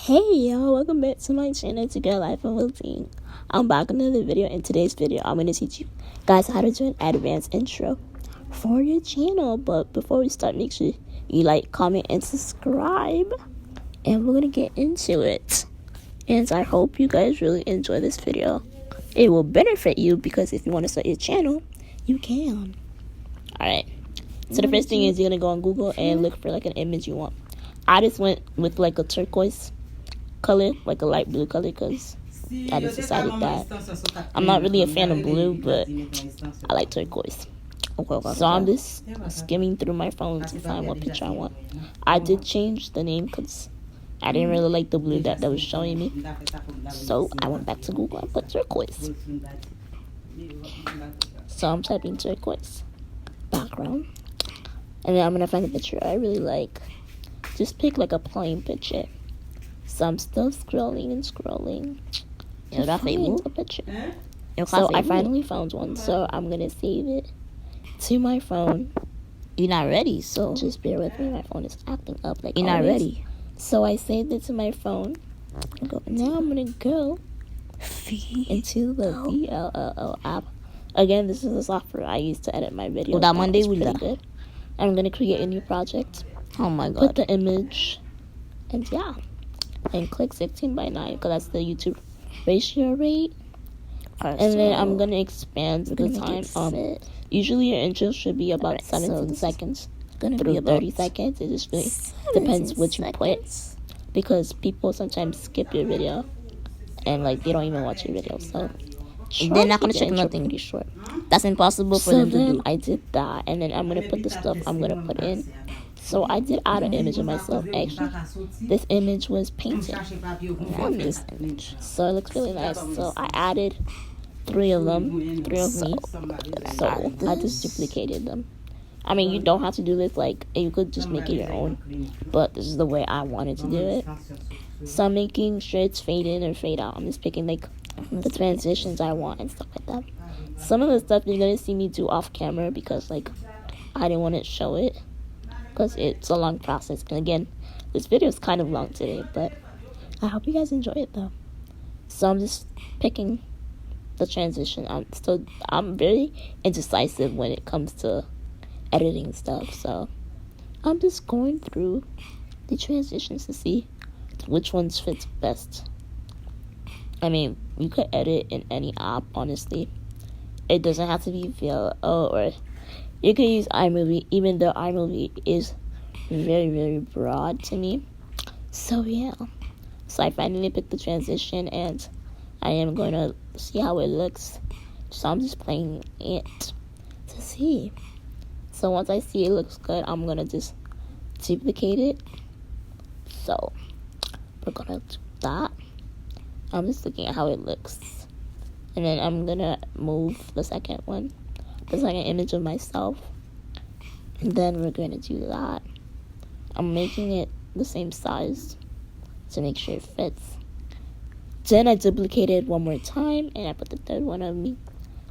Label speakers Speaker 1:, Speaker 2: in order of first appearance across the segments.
Speaker 1: Hey y'all, welcome back to my channel, to Girl Life of Wildine. I'm back with another video. In today's video, I'm going to teach you guys how to do an advanced intro for your channel. But before we start, make sure you like, comment, and subscribe. And we're going to get into it. And I hope you guys really enjoy this video. It will benefit you because if you want to start your channel, you can. Alright, so the first thing is you're going to go on Google and look for like an image you want. I just went with like a turquoise color, like a light blue color, because I just decided that I'm not really a fan of blue, but I like turquoise. So I'm just skimming through my phone to find what picture I want. I did change the name because I didn't really like the blue that was showing me. So I went back to Google and put turquoise. So I'm typing turquoise background. And then I'm going to find a picture I really like. Just pick like a plain picture. So I'm still scrolling and scrolling to find a picture. So I finally found one. So I'm gonna save it to my phone.
Speaker 2: You're not ready, so
Speaker 1: just bear with me. My phone is acting up like
Speaker 2: you're not ready.
Speaker 1: So I saved it to my phone. Now I'm gonna go into the VLLL app. Again, this is the software I use to edit my videos.
Speaker 2: Well, that Monday we
Speaker 1: pretty good. I'm gonna create a new project.
Speaker 2: Oh my god.
Speaker 1: Put the image, and yeah, and click 16:9 because that's the YouTube ratio rate. And then I'm gonna expand the time on it. Usually your intro should be about 17 seconds through 30 seconds. It just really depends what you put, because people sometimes skip your video and like they don't even watch your video. So
Speaker 2: they're not gonna check nothing.
Speaker 1: Pretty short.
Speaker 2: That's impossible for them to do.
Speaker 1: I did that, and then I'm gonna put the stuff I'm gonna put in. So I did add an image of myself. Actually, this image was painted on this image, so it looks really nice. So I added 3 of them, 3 of me. So I just duplicated them. I mean, you don't have to do this. Like, you could just make it your own, but this is the way I wanted to do it. So I'm making sure it's fade in or fade out. I'm just picking like the transitions I want and stuff like that. Some of the stuff you're gonna see me do off camera because like I didn't want to show it, because it's a long process. And again, this video is kind of long today, but I hope you guys enjoy it though. So I'm just picking the transition. I'm very indecisive when it comes to editing stuff, so I'm just going through the transitions to see which ones fits best. I mean, you could edit in any app, honestly. It doesn't have to be VLO, or you can use iMovie, even though iMovie is very, very broad to me. So yeah. So I finally picked the transition, and I am going to see how it looks. So I'm just playing it to see. So once I see it looks good, I'm going to just duplicate it. So we're going to do that. I'm just looking at how it looks. And then I'm going to move the second one. The second image of myself, and then we're going to do that. I'm making it the same size to make sure it fits. Then I duplicated one more time, and I put the third one of me.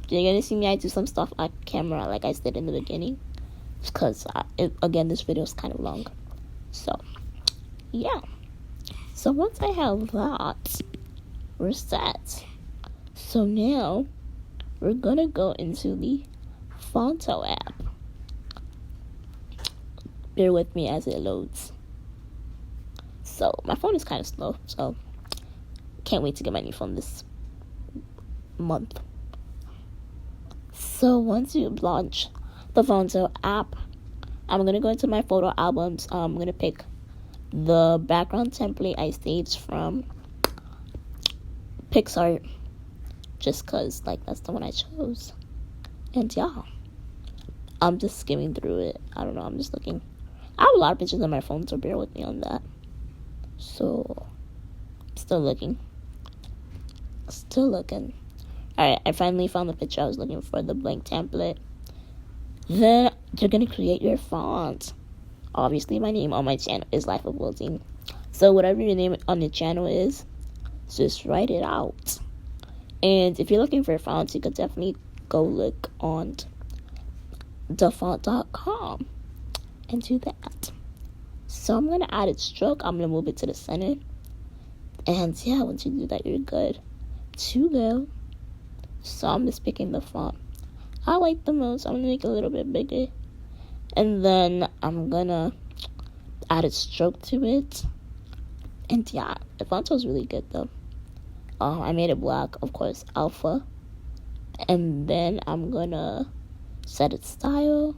Speaker 1: You're going to see me, I do some stuff off camera like I said in the beginning, because again, this video is kind of long. So yeah, so once I have that, we're set. So now we're going to go into the Fonto app. Bear with me as it loads. So my phone is kind of slow, so can't wait to get my new phone this month. So once you launch the Fonto app, I'm gonna go into my photo albums. I'm gonna pick the background template I saved from Pixar, just cause like that's the one I chose. And yeah, I'm just skimming through it. I don't know, I'm just looking. I have a lot of pictures on my phone, so bear with me on that. So, still looking. Alright, I finally found the picture I was looking for, the blank template. Then, you're going to create your font. Obviously, my name on my channel is Life of Wildine. So, whatever your name on the channel is, just write it out. And if you're looking for fonts, you could definitely go look on thefont.com and do that. So I'm going to add a stroke. I'm going to move it to the center. And yeah, once you do that, you're good to go. So I'm just picking the font I like the most. I'm gonna make it a little bit bigger, and then I'm gonna add a stroke to it. And yeah, the font was really good though. I made it black, of course, alpha. And then I'm gonna set its style.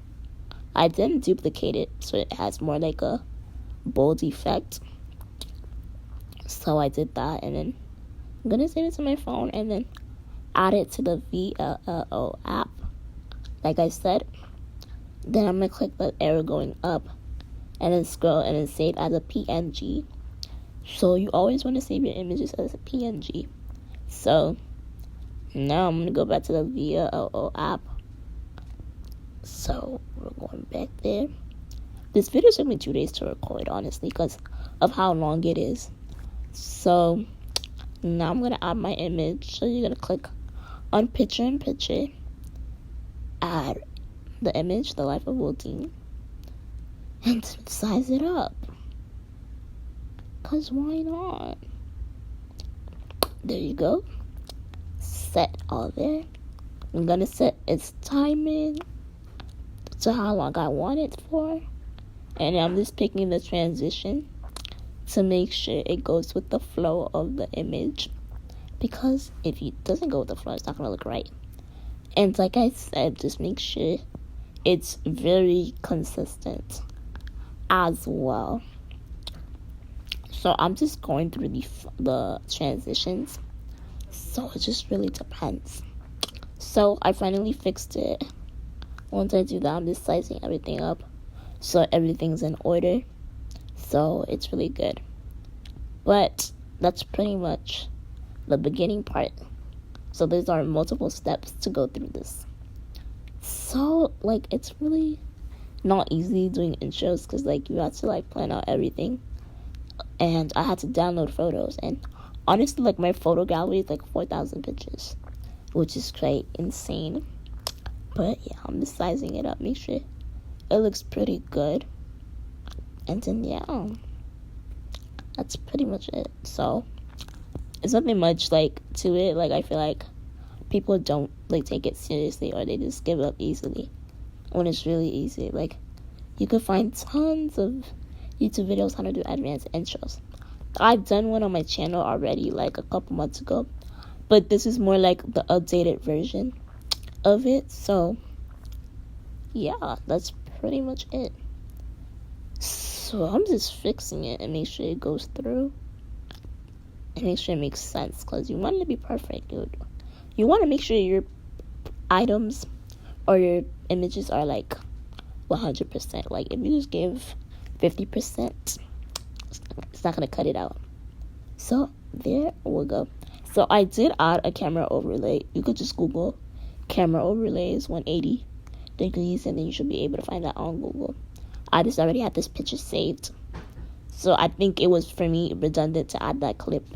Speaker 1: I didn't duplicate it, so it has more like a bold effect. So I did that, and then I'm gonna save it to my phone, and then add it to the VLLO app. Like I said, then I'm gonna click the arrow going up, and then scroll, and then save as a PNG. So you always want to save your images as a PNG. So now I'm gonna go back to the VLLO app. So we're going back there. This video took me 2 days to record, honestly, because of how long it is. So now I'm gonna add my image. So you're gonna click on picture in picture, add the image, the life of Wildine, and size it up. Cause why not? There you go. Set all there. I'm gonna set its timing to how long I want it for. And I'm just picking the transition to make sure it goes with the flow of the image. Because if it doesn't go with the flow, it's not gonna look right. And like I said, just make sure it's very consistent as well. So I'm just going through the transitions. So it just really depends. So I finally fixed it. Once I do that, I'm just sizing everything up so everything's in order. So it's really good. But that's pretty much the beginning part. So there's are multiple steps to go through this. So like it's really not easy doing intros because like you have to like plan out everything. And I had to download photos, and honestly like my photo gallery is like 4,000 pictures, which is quite insane. But yeah, I'm just sizing it up, make sure it looks pretty good. And then yeah, that's pretty much it. So it's nothing much like to it. Like I feel like people don't like take it seriously, or they just give up easily when it's really easy. Like you could find tons of YouTube videos how to do advanced intros. I've done one on my channel already like a couple months ago, but this is more like the updated version of it. So yeah, that's pretty much it. So I'm just fixing it and make sure it goes through and make sure it makes sense, because you want it to be perfect, dude. You want to make sure your items or your images are like 100%. Like if you just give 50%, it's not gonna cut it out. So there we go. So I did add a camera overlay. You could just Google camera overlays 180 degrees, and then you should be able to find that on Google. I just already had this picture saved, so I think it was for me redundant to add that clip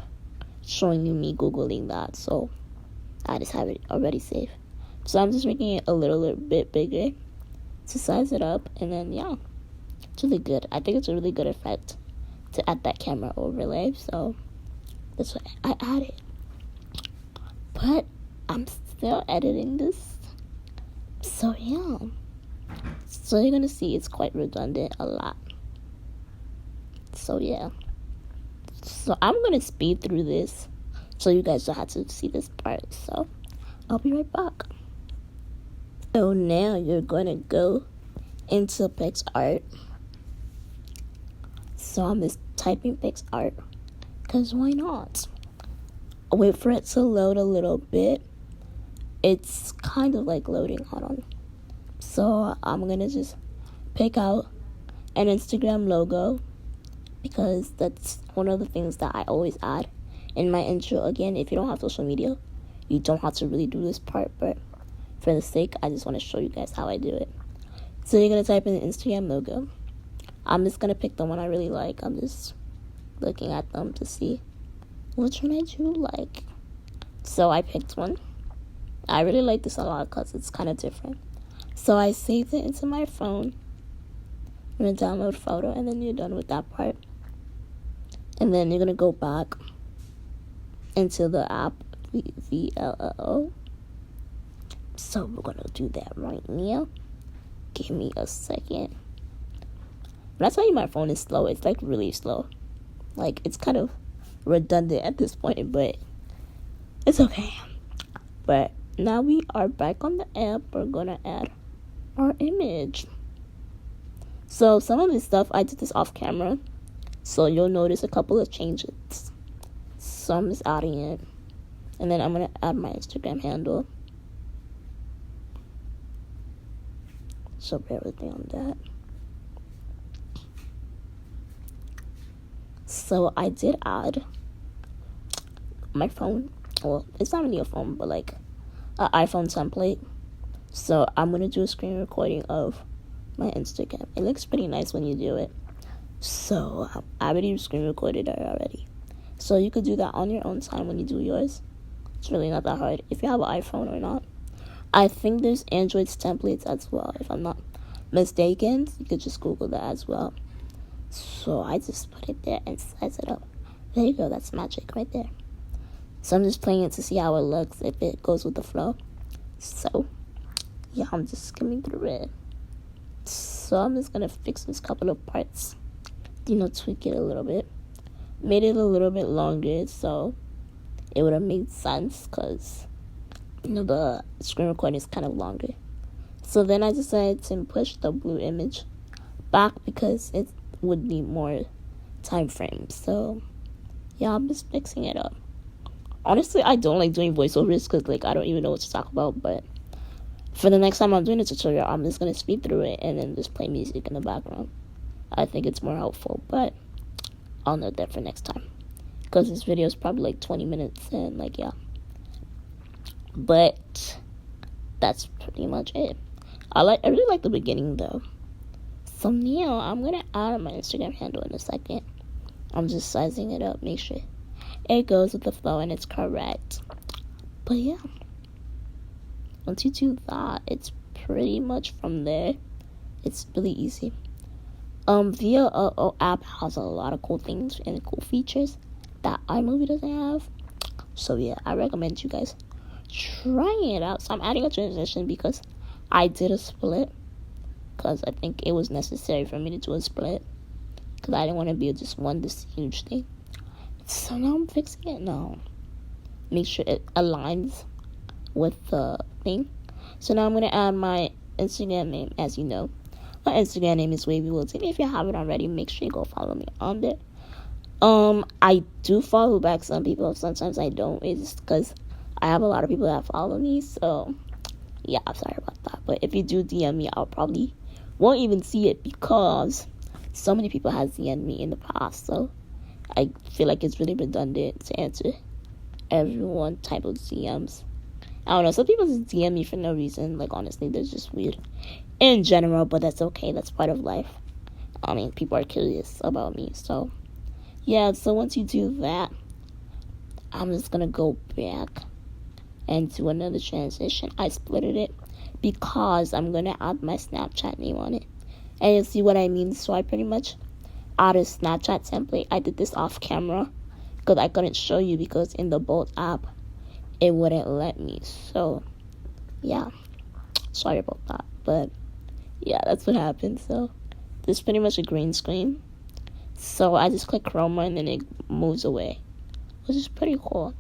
Speaker 1: showing you me Googling that. So I just have it already saved. So I'm just making it a little bit bigger to size it up, and then yeah, it's really good. I think it's a really good effect to add that camera overlay, so that's what I added. But I'm still editing this, so yeah. So you're gonna see it's quite redundant a lot. So yeah. So I'm gonna speed through this so you guys don't have to see this part. So I'll be right back. So now you're gonna go into PixArt. So I'm just typing PixArt, because why not? Wait for it to load a little bit. It's kind of like loading. Hold on. So I'm gonna just pick out an Instagram logo, because that's one of the things that I always add in my intro. Again, if you don't have social media, you don't have to really do this part, but for the sake, I just want to show you guys how I do it. So you're gonna type in the Instagram logo. I'm just gonna pick the one I really like. I'm just looking at them to see which one I do like. So I picked one. I really like this a lot because it's kind of different. So I saved it into my phone. I'm going to download photo, and then you're done with that part. And then you're going to go back into the app VLLO. So we're gonna do that right now. Give me a second. When I tell you my phone is slow, it's like really slow. Like it's kind of redundant at this point, but it's okay. But now we are back on the app. We're gonna add our image. So some of this stuff I did this off camera, so you'll notice a couple of changes. So I'm just adding it, and then I'm gonna add my Instagram handle. So bear with me on that. So I did add my phone. Well, it's not really a phone, but like an iPhone template. So I'm gonna do a screen recording of my Instagram. It looks pretty nice when you do it. So I already screen recorded it already. So you could do that on your own time when you do yours. It's really not that hard if you have an iPhone or not. I think there's Android templates as well, if I'm not mistaken. You could just Google that as well. So I just put it there and size it up. There you go, that's magic right there. So I'm just playing it to see how it looks, if it goes with the flow. So yeah, I'm just skimming through it. So I'm just gonna fix this couple of parts, tweak it a little bit. Made it a little bit longer so it would have made sense, because the screen recording is kind of longer. So then I decided to push the blue image back because it would need more time frames. So yeah, I'm just fixing it up. Honestly, I don't like doing voiceovers because I don't even know what to talk about, but for the next time I'm doing a tutorial, I'm just going to speed through it and then just play music in the background. I think it's more helpful, but I'll note that for next time, because this video is probably 20 minutes and yeah. But that's pretty much it. I really like the beginning though. So now I'm gonna add my Instagram handle in a second. I'm just sizing it up, make sure it goes with the flow and it's correct. But yeah, once you do that, it's pretty much from there. It's really easy. VLLO app has a lot of cool things and cool features that iMovie doesn't have. So yeah, I recommend you guys trying it out. So I'm adding a transition because I did a split, because I think it was necessary for me to do a split, because I didn't want to be just this huge thing. So now I'm fixing it now. Make sure it aligns with the thing. So now I'm going to add my Instagram name. As you know, my Instagram name is Wildine. If you haven't already, make sure you go follow me on there. I do follow back some people. Sometimes I don't. It's because I have a lot of people that follow me. So yeah, I'm sorry about that. But if you do DM me, I'll probably won't even see it, because so many people have DM'd me in the past. So I feel like it's really redundant to answer everyone type of DMs. I don't know, some people just DM me for no reason. Honestly, they're just weird in general, but that's okay. That's part of life. I mean, people are curious about me. So yeah, so once you do that, I'm just gonna go back and do another transition. I splitted it because I'm gonna add my Snapchat name on it, and you'll see what I mean. So I pretty much added a Snapchat template. I did this off camera because I couldn't show you, because in the Bolt app it wouldn't let me. So yeah, sorry about that, but yeah, that's what happened. So this is pretty much a green screen. So I just click chroma and then it moves away, which is pretty cool.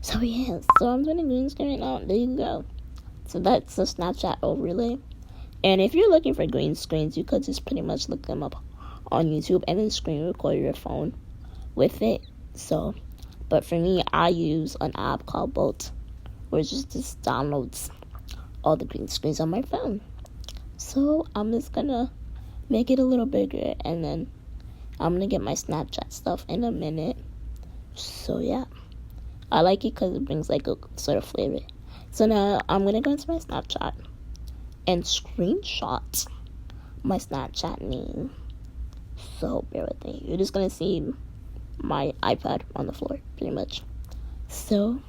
Speaker 1: So yeah, so I'm doing a green screen right now. There you go. So that's a Snapchat overlay. And if you're looking for green screens, you could just pretty much look them up on YouTube and then screen record your phone with it. So, but for me, I use an app called Bolt, which just downloads all the green screens on my phone. So I'm just gonna make it a little bigger, and then I'm gonna get my Snapchat stuff in a minute. So yeah, I like it because it brings a sort of flavor. So now I'm gonna go into my Snapchat and screenshot my Snapchat name. So bear with me. You're just gonna see my iPad on the floor, pretty much. So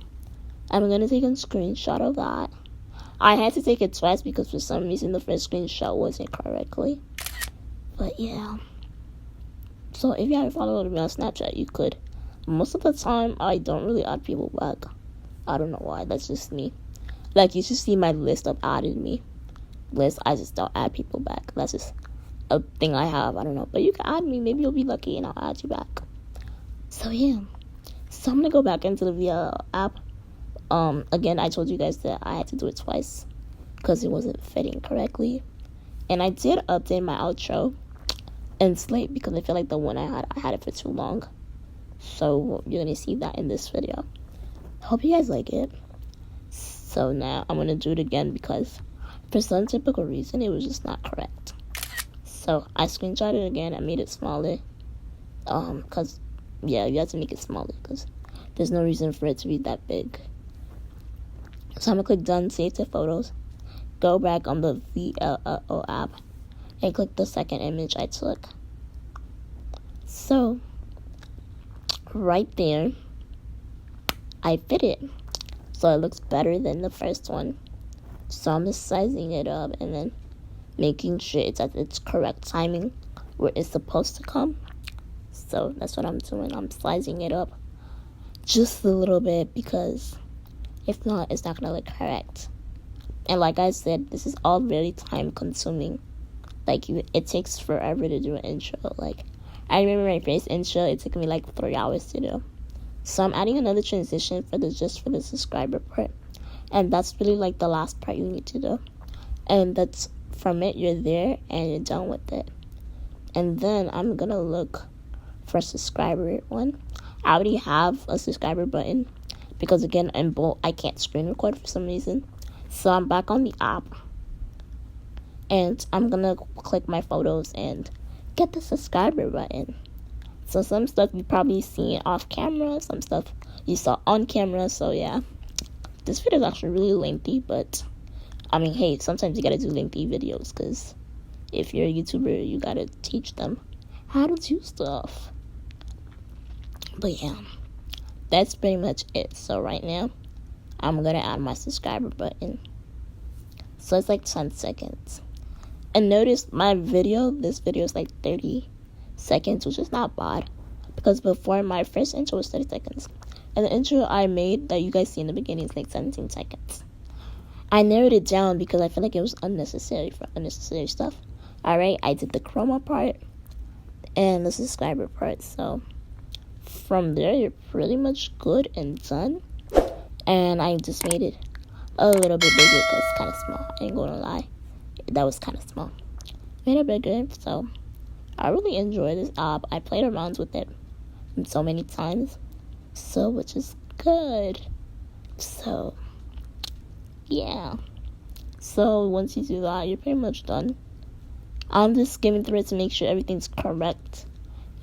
Speaker 1: I'm gonna take a screenshot of that. I had to take it twice because for some reason the first screenshot wasn't correctly. But yeah. So if you haven't followed me on Snapchat, you could most of the time I don't really add people back. I don't know why. That's just me. Like, you should see my list of added me list. I just don't add people back. That's just a thing I have. I don't know. But you can add me. Maybe you'll be lucky and I'll add you back. So yeah. So I'm gonna go back into the VL app. Again, I told you guys that I had to do it twice because it wasn't fitting correctly. And I did update my outro. And it's late because I feel like the one I had it for too long. So you're gonna see that in this video. Hope you guys like it. So now I'm gonna do it again because for some typical reason it was just not correct. So I screenshotted it again. I made it smaller. Cause yeah, you have to make it smaller because there's no reason for it to be that big. So I'm gonna click done, save to photos, go back on the VLO app, and click the second image I took. So right there, I fit it. So it looks better than the first one. So I'm just sizing it up and then making sure it's at its correct timing where it's supposed to come. So that's what I'm doing. I'm sizing it up just a little bit because if not, it's not going to look correct. And like I said, this is all very time consuming. Like, it takes forever to do an intro. Like, I remember my first intro, it took me like 3 hours to do. So I'm adding another transition for the subscriber part. And that's really like the last part you need to do. And that's from it, you're there and you're done with it. And then I'm going to look for a subscriber one. I already have a subscriber button because again, in both, I can't screen record for some reason. So I'm back on the app. And I'm going to click my photos and get the subscriber button. So some stuff you probably seen off camera, some stuff you saw on camera. So yeah, this video is actually really lengthy, but I mean, hey, sometimes you gotta do lengthy videos because if you're a YouTuber, you gotta teach them how to do stuff. But yeah, that's pretty much it. So right now, I'm gonna add my subscriber button. So it's like 10 seconds. And notice my video, this video is like 30 seconds, which is not bad because before my first intro was 30 seconds and the intro I made that you guys see in the beginning is like 17 seconds. I narrowed it down because I feel like it was unnecessary for unnecessary stuff. Alright, I did the chroma part and the subscriber part, so from there you're pretty much good and done. And I just made it a little bit bigger because it's kind of small. I ain't gonna lie, that was kind of small. Made it bigger, so I really enjoy this app. I played around with it so many times, so which is good. So yeah, so once you do that, you're pretty much done. I'm just skimming through it to make sure everything's correct,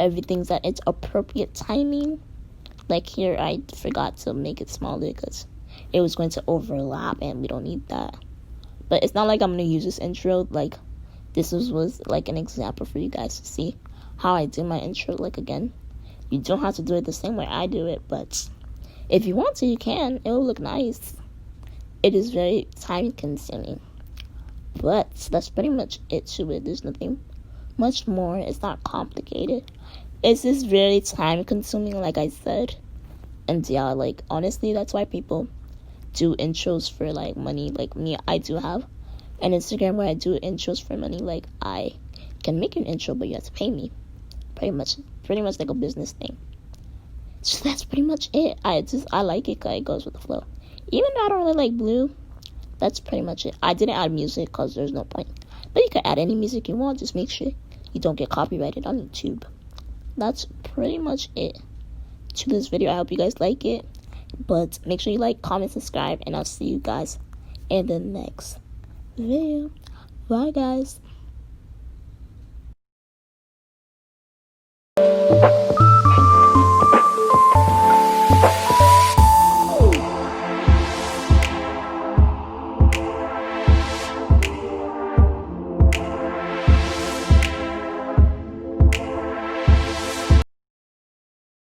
Speaker 1: everything's at its appropriate timing. Like here, I forgot to make it smaller because it was going to overlap and we don't need that. But it's not like I'm going to use this intro. Like, this was like an example for you guys to see how I do my intro. Like, again, you don't have to do it the same way I do it, but if you want to, you can. It'll look nice. It is very time consuming, but that's pretty much it to it. There's nothing much more. It's not complicated. It's just very time consuming, like I said. And yeah, like, honestly, that's why people do intros for like money. Like me, I do have an Instagram where I do intros for money. Like, I can make an intro, but you have to pay me. Pretty much like a business thing. So that's pretty much it. I like it because it goes with the flow. Even though I don't really like blue, that's pretty much it. I didn't add music because there's no point. But you can add any music you want. Just make sure you don't get copyrighted on YouTube. That's pretty much it to this video. I hope you guys like it. But make sure you like, comment, subscribe, and I'll see you guys in the next video. Bye, guys.